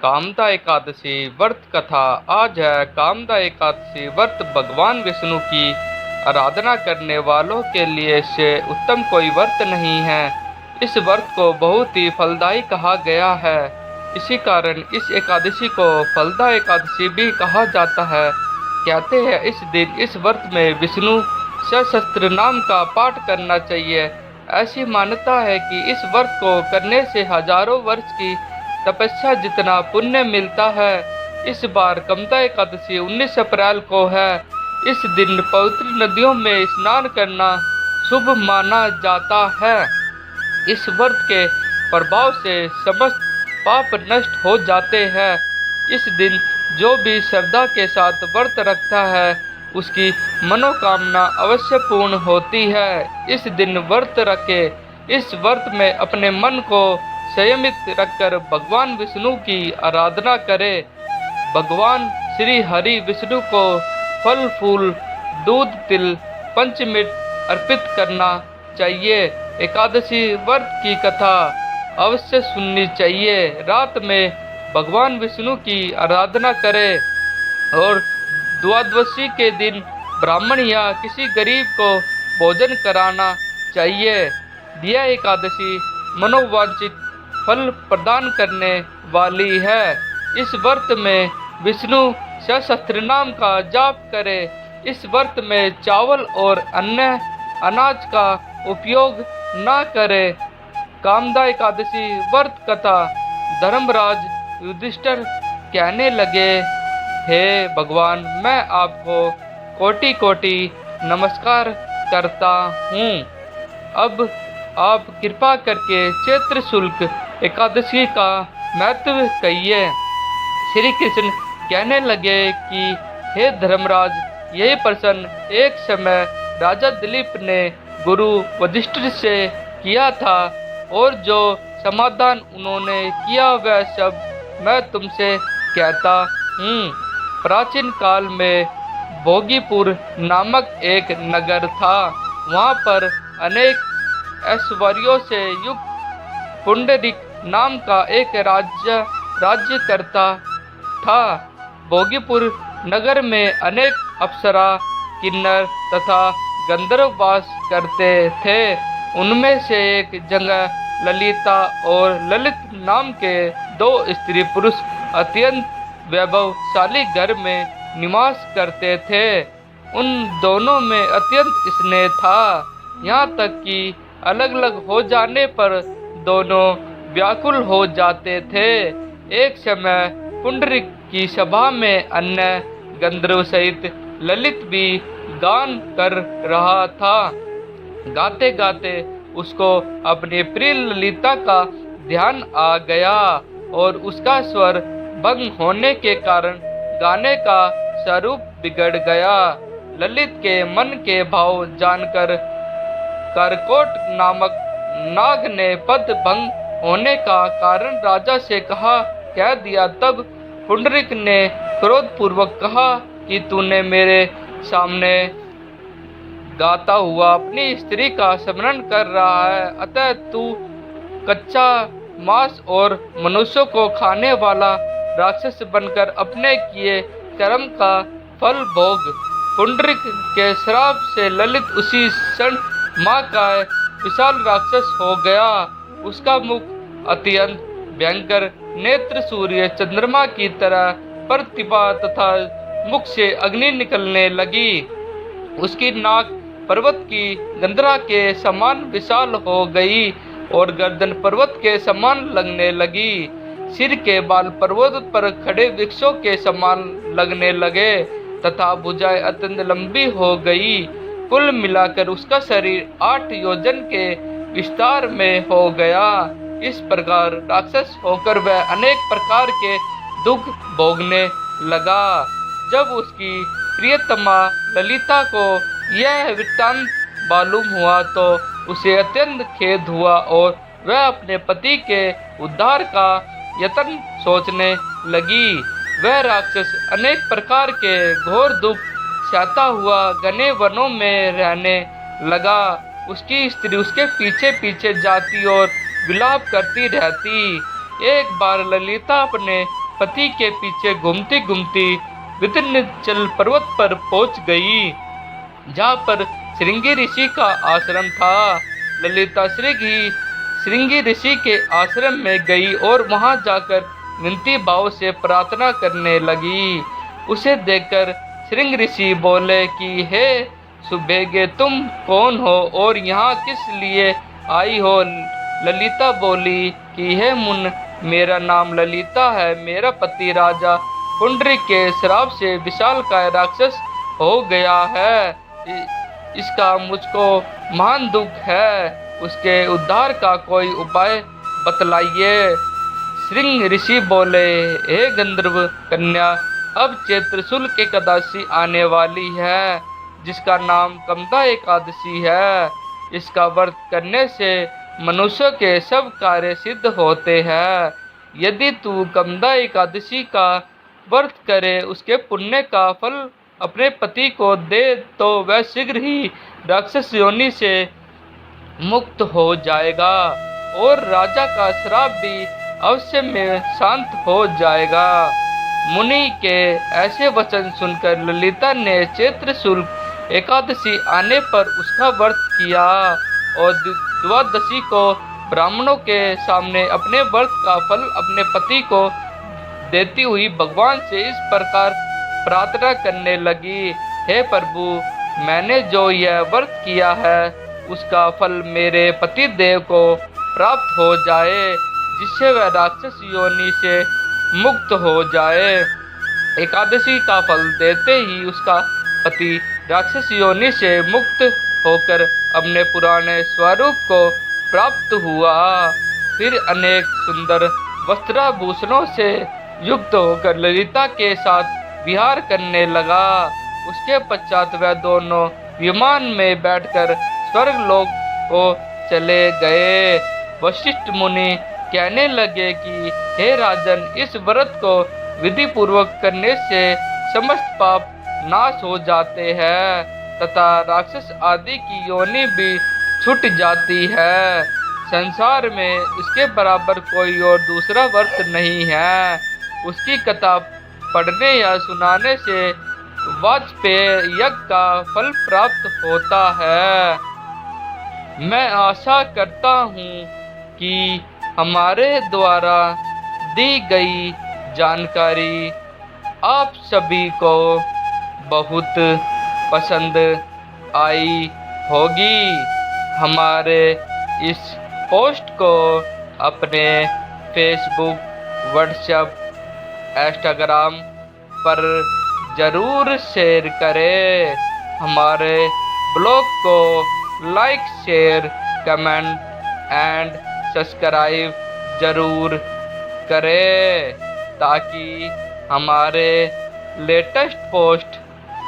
कामदा एकादशी व्रत कथा। आज है कामदा एकादशी व्रत। भगवान विष्णु की आराधना करने वालों के लिए इससे उत्तम कोई व्रत नहीं है। इस व्रत को बहुत ही फलदायी कहा गया है। इसी कारण इस एकादशी को फलदा एकादशी भी कहा जाता है। कहते हैं इस दिन इस व्रत में विष्णु सहस्त्र नाम का पाठ करना चाहिए। ऐसी मान्यता है कि इस व्रत को करने से हजारों वर्ष की तपस्या जितना पुण्य मिलता है। इस बार कामदा एकादशी 19 अप्रैल को है। इस दिन पवित्र नदियों में स्नान करना शुभ माना जाता है। इस व्रत के प्रभाव से समस्त पाप नष्ट हो जाते हैं। इस दिन जो भी श्रद्धा के साथ व्रत रखता है उसकी मनोकामना अवश्य पूर्ण होती है। इस दिन व्रत रखे। इस व्रत में अपने मन को संयमित रखकर भगवान विष्णु की आराधना करें। भगवान श्री हरि विष्णु को फल फूल दूध तिल पंचमिर्च अर्पित करना चाहिए। एकादशी व्रत की कथा अवश्य सुननी चाहिए। रात में भगवान विष्णु की आराधना करें और द्वादशी के दिन ब्राह्मण या किसी गरीब को भोजन कराना चाहिए। यह एकादशी मनोवांछित फल प्रदान करने वाली है। इस व्रत में विष्णु सहस्त्र नाम का जाप करें। इस व्रत में चावल और अन्य अनाज का उपयोग न करें। कामदा एकादशी व्रत कथा। धर्मराज युधिष्ठिर कहने लगे, हे भगवान, मैं आपको कोटि कोटि नमस्कार करता हूँ। अब आप कृपा करके चैत्र शुक्ल एकादशी का महत्व कहिए। श्री कृष्ण कहने लगे कि हे धर्मराज, यही प्रश्न एक समय राजा दिलीप ने गुरु वशिष्ठ से किया था और जो समाधान उन्होंने किया वह सब मैं तुमसे कहता हूँ। प्राचीन काल में भोगीपुर नामक एक नगर था। वहाँ पर अनेक ऐश्वर्यों से युक्त पुंडरीक नाम का एक राज्य करता था। भोगीपुर नगर में अनेक अप्सरा, किन्नर तथा गंधर्व वास करते थे। उनमें से एक जगह ललिता और ललित नाम के दो स्त्री पुरुष अत्यंत वैभवशाली घर में निवास करते थे। उन दोनों में अत्यंत स्नेह था, यहाँ तक कि अलग अलग हो जाने पर दोनों व्याकुल हो जाते थे। एक समय पुंडरीक की सभा में अन्य गंधर्व सहित ललित भी गान कर रहा था। गाते गाते उसको अपनी प्रिय ललिता का ध्यान आ गया और उसका स्वर भंग होने के कारण गाने का स्वरूप बिगड़ गया। ललित के मन के भाव जानकर करकोट नामक नाग ने पद भंग होने का कारण राजा से कह दिया। तब पुंडरीक ने क्रोध पूर्वक कहा कि तूने मेरे सामने गाता हुआ अपनी स्त्री का स्मरण कर रहा है, अतः तू कच्चा मांस और मनुष्यों को खाने वाला राक्षस बनकर अपने किए कर्म का फल भोग। पुंडरीक के श्राप से ललित उसी क्षण माँ का विशाल राक्षस हो गया। उसका मुख अत्यंत भयंकर, नेत्र सूर्य चंद्रमा की तरह प्रतिभा तथा मुख से अग्नि निकलने लगी। उसकी नाक पर्वत की गंधरा के समान विशाल हो गई और गर्दन पर्वत के समान लगने लगी। सिर के बाल पर्वत पर खड़े वृक्षों के समान लगने लगे तथा भुजाएं अत्यंत लंबी हो गई। कुल मिलाकर उसका शरीर 8 योजन के विस्तार में हो गया। इस प्रकार राक्षस होकर वह अनेक प्रकार के दुख भोगने लगा। जब उसकी प्रियतमा ललिता को यह वृत्तांत मालूम हुआ तो उसे अत्यंत खेद हुआ और वह अपने पति के उद्धार का यत्न सोचने लगी। वह राक्षस अनेक प्रकार के घोर दुख सहता हुआ घने वनों में रहने लगा। उसकी स्त्री उसके पीछे पीछे जाती और विलाप करती रहती। एक बार ललिता अपने पति के पीछे घूमती घूमती विंध्याचल पर्वत पर पहुंच गई, जहाँ पर श्रृंगी ऋषि का आश्रम था। ललिता श्रृंगी ऋषि के आश्रम में गई और वहां जाकर विनती भाव से प्रार्थना करने लगी। उसे देखकर श्रृंग ऋषि बोले कि हे सुभगे, तुम कौन हो और यहाँ किस लिए आई हो? ललिता बोली कि हे मुन, मेरा नाम ललिता है। मेरा पति राजा पुंडरीक के श्राप से विशालकाय राक्षस हो गया है। इसका मुझको महान दुख है। उसके उद्धार का कोई उपाय बतलाइए। श्रृंग ऋषि बोले, हे गंधर्व कन्या, अब चैत्र शुक्ल एकादशी आने वाली है, जिसका नाम कमदा एकादशी है। इसका व्रत करने से मनुष्य के सब कार्य सिद्ध होते हैं। यदि तू कमदा एकादशी का व्रत करे, उसके पुण्य का फल अपने पति को दे, तो वह शीघ्र ही राक्षस योनि से मुक्त हो जाएगा और राजा का श्राप भी अवश्य में शांत हो जाएगा। मुनि के ऐसे वचन सुनकर ललिता ने चैत्र शुक्ल एकादशी आने पर उसका व्रत किया और द्वादशी को ब्राह्मणों के सामने अपने व्रत का फल अपने पति को देती हुई भगवान से इस प्रकार प्रार्थना करने लगी, हे प्रभु, मैंने जो यह व्रत किया है उसका फल मेरे पति देव को प्राप्त हो जाए, जिससे वह राक्षस योनि से मुक्त हो जाए। एकादशी का फल देते ही उसका पति राक्षस योनि से मुक्त होकर अपने पुराने स्वरूप को प्राप्त हुआ। फिर अनेक सुंदर वस्त्राभूषणों से युक्त होकर ललिता के साथ विहार करने लगा। उसके पश्चात वह दोनों विमान में बैठकर स्वर्गलोक को चले गए। वशिष्ठ मुनि कहने लगे कि हे राजन, इस व्रत को विधि पूर्वक करने से समस्त पाप नाश हो जाते हैं तथा राक्षस आदि की योनि भी छूट जाती है। संसार में इसके बराबर कोई और दूसरा व्रत नहीं है। उसकी कथा पढ़ने या सुनाने से वाजपेय यज्ञ का फल प्राप्त होता है। मैं आशा करता हूँ कि हमारे द्वारा दी गई जानकारी आप सभी को बहुत पसंद आई होगी। हमारे इस पोस्ट को अपने फेसबुक, व्हाट्सएप, इंस्टाग्राम पर ज़रूर शेयर करें। हमारे ब्लॉग को like, share, comment and subscribe ज़रूर करें, ताकि हमारे लेटेस्ट पोस्ट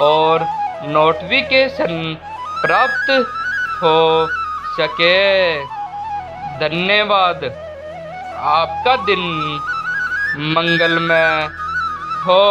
और नोटिफिकेशन प्राप्त हो सके। धन्यवाद। आपका दिन मंगलमय हो।